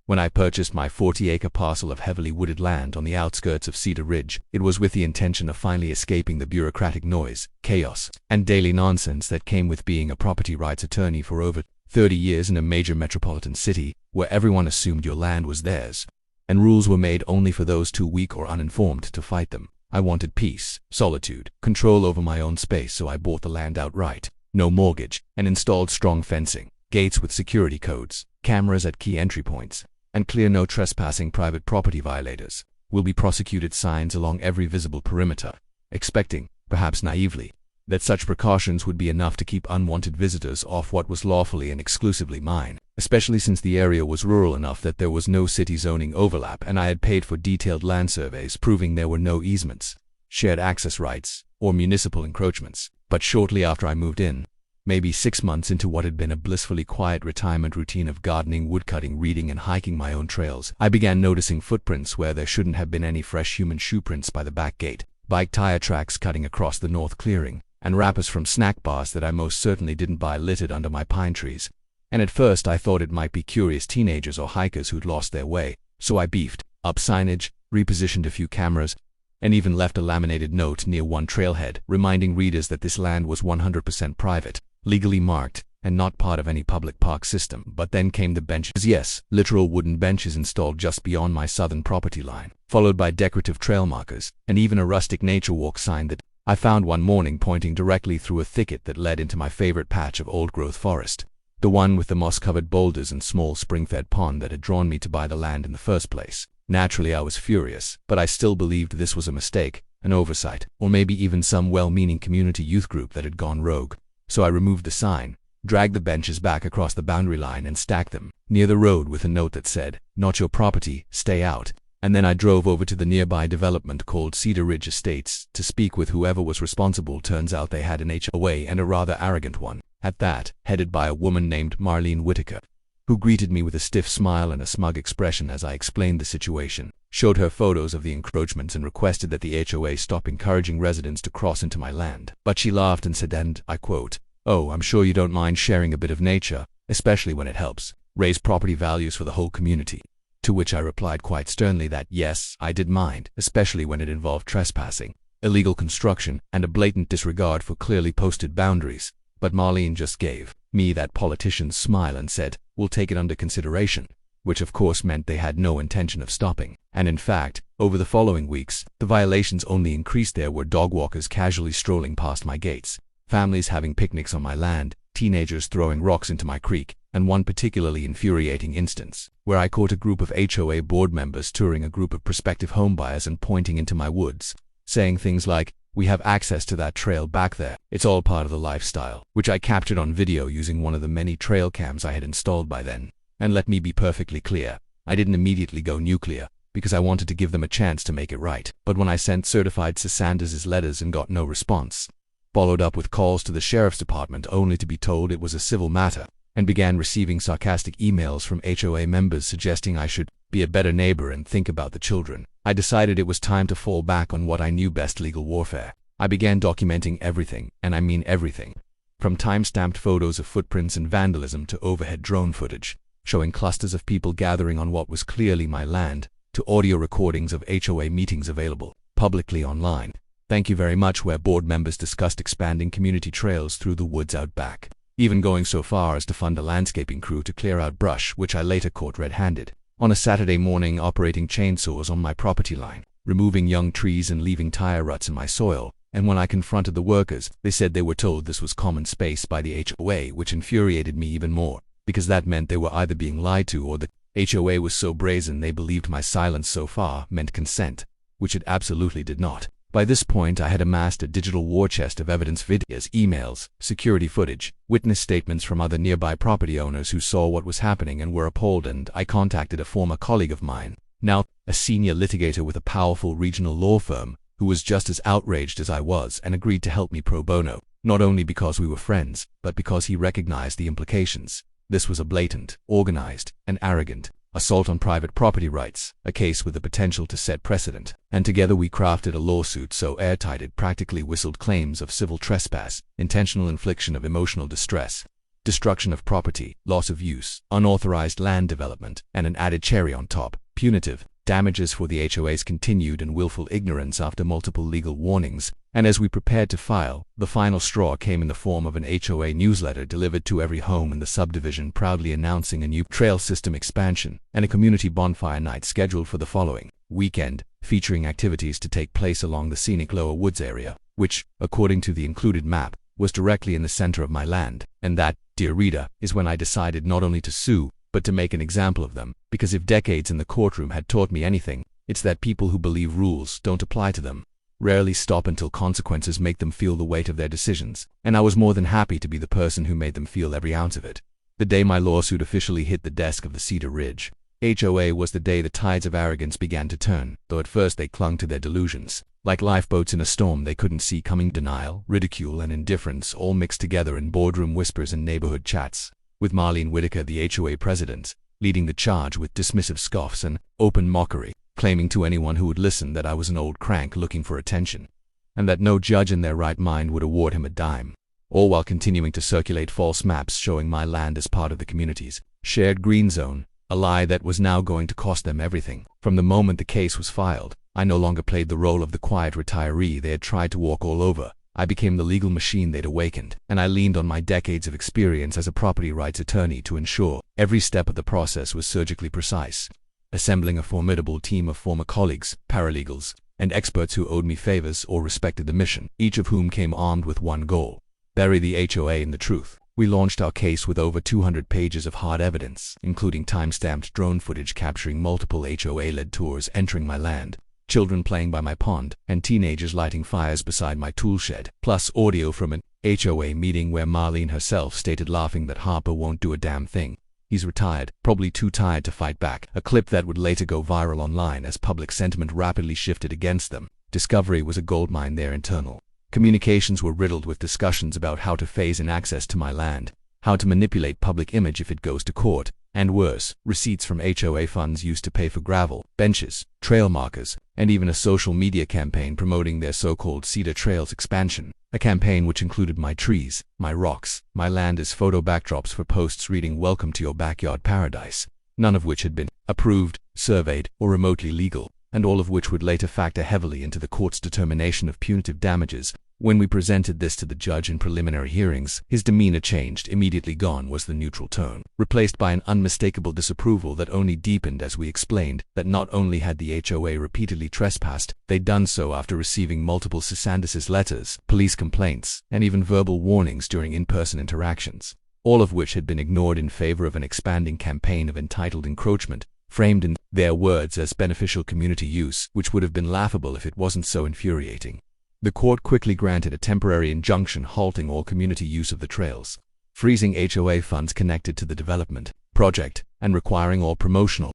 When I purchased my 40-acre parcel of heavily wooded land on the outskirts of Cedar Ridge, it was with the intention of finally escaping the bureaucratic noise, chaos, and daily nonsense that came with being a property rights attorney for over 30 years in a major metropolitan city, where everyone assumed your land was theirs, and rules were made only for those too weak or uninformed to fight them. I wanted peace, solitude, control over my own space, so I bought the land outright, no mortgage, and installed strong fencing, gates with security codes, cameras at key entry points, and clear no trespassing private property violators will be prosecuted signs along every visible perimeter, expecting, perhaps naively, that such precautions would be enough to keep unwanted visitors off what was lawfully and exclusively mine, especially since the area was rural enough that there was no city zoning overlap and I had paid for detailed land surveys proving there were no easements, shared access rights, or municipal encroachments. But shortly after I moved in, maybe 6 months into what had been a blissfully quiet retirement routine of gardening, woodcutting, reading, and hiking my own trails, I began noticing footprints where there shouldn't have been any fresh human shoe prints by the back gate, bike tire tracks cutting across the north clearing, and wrappers from snack bars that I most certainly didn't buy littered under my pine trees. And at first I thought it might be curious teenagers or hikers who'd lost their way, so I beefed up signage, repositioned a few cameras, and even left a laminated note near one trailhead reminding readers that this land was 100% private, legally marked, and not part of any public park system. But then came the benches, yes, literal wooden benches installed just beyond my southern property line, followed by decorative trail markers, and even a rustic nature walk sign that I found one morning pointing directly through a thicket that led into my favorite patch of old-growth forest, the one with the moss-covered boulders and small spring-fed pond that had drawn me to buy the land in the first place. Naturally, I was furious, but I still believed this was a mistake, an oversight, or maybe even some well-meaning community youth group that had gone rogue. So I removed the sign, dragged the benches back across the boundary line and stacked them near the road with a note that said, "Not your property, stay out." And then I drove over to the nearby development called Cedar Ridge Estates to speak with whoever was responsible. Turns out they had an HOA, and a rather arrogant one at that, headed by a woman named Marlene Whitaker, who greeted me with a stiff smile and a smug expression as I explained the situation, showed her photos of the encroachments, and requested that the HOA stop encouraging residents to cross into my land. But she laughed and said, and I quote, "Oh, I'm sure you don't mind sharing a bit of nature, especially when it helps raise property values for the whole community." To which I replied quite sternly that yes, I did mind, especially when it involved trespassing, illegal construction, and a blatant disregard for clearly posted boundaries. But Marlene just gave me that politician's smile and said, "We'll take it under consideration," which of course meant they had no intention of stopping. And in fact, over the following weeks, the violations only increased. There were dog walkers casually strolling past my gates, families having picnics on my land, teenagers throwing rocks into my creek, and one particularly infuriating instance, where I caught a group of HOA board members touring a group of prospective homebuyers and pointing into my woods, saying things like, "We have access to that trail back there. It's all part of the lifestyle," which I captured on video using one of the many trail cams I had installed by then. And let me be perfectly clear, I didn't immediately go nuclear, because I wanted to give them a chance to make it right. But when I sent certified Sanders' letters and got no response, followed up with calls to the sheriff's department only to be told it was a civil matter, and began receiving sarcastic emails from HOA members suggesting I should be a better neighbor and think about the children, I decided it was time to fall back on what I knew best: legal warfare. I began documenting everything, and I mean everything, from time-stamped photos of footprints and vandalism to overhead drone footage, showing clusters of people gathering on what was clearly my land, to audio recordings of HOA meetings available publicly online. Thank you very much, where board members discussed expanding community trails through the woods out back, even going so far as to fund a landscaping crew to clear out brush, which I later caught red-handed on a Saturday morning operating chainsaws on my property line, removing young trees and leaving tire ruts in my soil. And when I confronted the workers, they said they were told this was common space by the HOA, which infuriated me even more, because that meant they were either being lied to or the HOA was so brazen they believed my silence so far meant consent, which it absolutely did not. By this point, I had amassed a digital war chest of evidence: videos, emails, security footage, witness statements from other nearby property owners who saw what was happening and were appalled, and I contacted a former colleague of mine, now a senior litigator with a powerful regional law firm, who was just as outraged as I was and agreed to help me pro bono, not only because we were friends, but because he recognized the implications. This was a blatant, organized, and arrogant assault on private property rights, a case with the potential to set precedent. And together we crafted a lawsuit so airtight it practically whistled claims of civil trespass, intentional infliction of emotional distress, destruction of property, loss of use, unauthorized land development, and an added cherry on top, punitive damages for the HOA's continued and willful ignorance after multiple legal warnings. And as we prepared to file, the final straw came in the form of an HOA newsletter delivered to every home in the subdivision, proudly announcing a new trail system expansion and a community bonfire night scheduled for the following weekend, featuring activities to take place along the scenic Lower Woods area, which, according to the included map, was directly in the center of my land. And that, dear reader, is when I decided not only to sue, but to make an example of them, because if decades in the courtroom had taught me anything, it's that people who believe rules don't apply to them rarely stop until consequences make them feel the weight of their decisions, and I was more than happy to be the person who made them feel every ounce of it. The day my lawsuit officially hit the desk of the Cedar Ridge HOA was the day the tides of arrogance began to turn, though at first they clung to their delusions. Like lifeboats in a storm they couldn't see coming, denial, ridicule, and indifference all mixed together in boardroom whispers and neighborhood chats, with Marlene Whitaker, the HOA president, leading the charge with dismissive scoffs and open mockery, claiming to anyone who would listen that I was an old crank looking for attention, and that no judge in their right mind would award him a dime, all while continuing to circulate false maps showing my land as part of the community's shared green zone, a lie that was now going to cost them everything. From the moment the case was filed, I no longer played the role of the quiet retiree they had tried to walk all over. I became the legal machine they'd awakened, and I leaned on my decades of experience as a property rights attorney to ensure every step of the process was surgically precise, assembling a formidable team of former colleagues, paralegals, and experts who owed me favors or respected the mission, each of whom came armed with one goal: bury the HOA in the truth. We launched our case with over 200 pages of hard evidence, including time-stamped drone footage capturing multiple HOA-led tours entering my land, children playing by my pond, and teenagers lighting fires beside my toolshed, plus audio from an HOA meeting where Marlene herself stated laughing that Harper won't do a damn thing. He's retired, probably too tired to fight back, a clip that would later go viral online as public sentiment rapidly shifted against them. Discovery was a goldmine there. Internal communications were riddled with discussions about how to phase in access to my land, how to manipulate public image if it goes to court, and worse, receipts from HOA funds used to pay for gravel, benches, trail markers, and even a social media campaign promoting their so-called Cedar Trails expansion, a campaign which included my trees, my rocks, my land as photo backdrops for posts reading "Welcome to your backyard paradise," none of which had been approved, surveyed, or remotely legal, and all of which would later factor heavily into the court's determination of punitive damages. When we presented this to the judge in preliminary hearings, his demeanor changed. Immediately gone was the neutral tone, replaced by an unmistakable disapproval that only deepened as we explained that not only had the HOA repeatedly trespassed, they'd done so after receiving multiple cease and desist letters, police complaints, and even verbal warnings during in-person interactions, all of which had been ignored in favor of an expanding campaign of entitled encroachment, framed in their words as beneficial community use, which would have been laughable if it wasn't so infuriating. The court quickly granted a temporary injunction halting all community use of the trails, freezing HOA funds connected to the development project, and requiring all promotional,